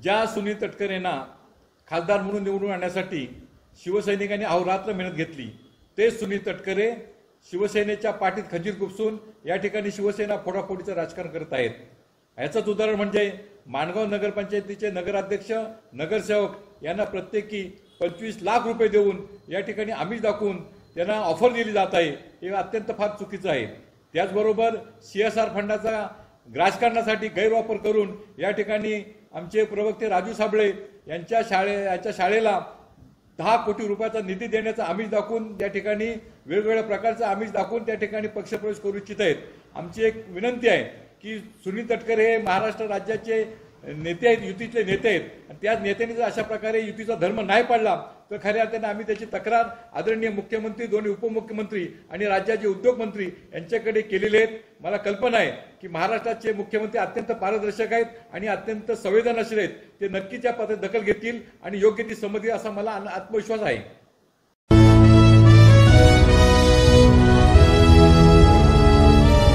ज्या सुनील तटकरेंना खासदार म्हणून निवडून आणण्यासाठी शिवसैनिकांनी अहोरात्र मेहनत घेतली, तेच सुनील तटकरे शिवसेनेच्या पाठीत खंजीर खुपसून या ठिकाणी शिवसेना फोडाफोडीचं राजकारण करत आहेत। याचंच उदाहरण म्हणजे माणगाव नगरपंचायतीचे नगराध्यक्ष नगरसेवक यांना प्रत्येकी 25 लाख रुपये देऊन या ठिकाणी आमिष दाखवून त्यांना ऑफर दिली जात आहे, हे अत्यंत फार चुकीचं आहे। त्याचबरोबर CSR फंडाचा राजकारणासाठी गैरवापर करून या ठिकाणी आमचे प्रवक्ते राजू साबळे यांच्या शाळेला 10 कोटी रुपयाचा निधी देण्याचा आमिष दाखवून त्या ठिकाणी वेगवेगळ्या प्रकारचा आमिष दाखवून त्या ठिकाणी पक्षप्रवेश करू इच्छित आहेत। आमची एक विनंती आहे की सुनील तटकरे हे महाराष्ट्र राज्याचे नेते आहेत, युतीतले नेते आहेत, आणि त्याच नेत्यांनी जर अशा प्रकारे युतीचा धर्म नाही पाळला तर खऱ्या अर्थाने आम्ही त्याची तक्रार आदरणीय मुख्यमंत्री, दोन्ही उपमुख्यमंत्री आणि राज्याचे उद्योगमंत्री यांच्याकडे केलेले आहेत। मला कल्पना आहे की महाराष्ट्राचे मुख्यमंत्री अत्यंत पारदर्शक आहेत आणि अत्यंत संवेदनशील आहेत, ते नक्कीच या पद्धतीत दखल घेतील आणि योग्य ती संमती असा मला आत्मविश्वास आहे।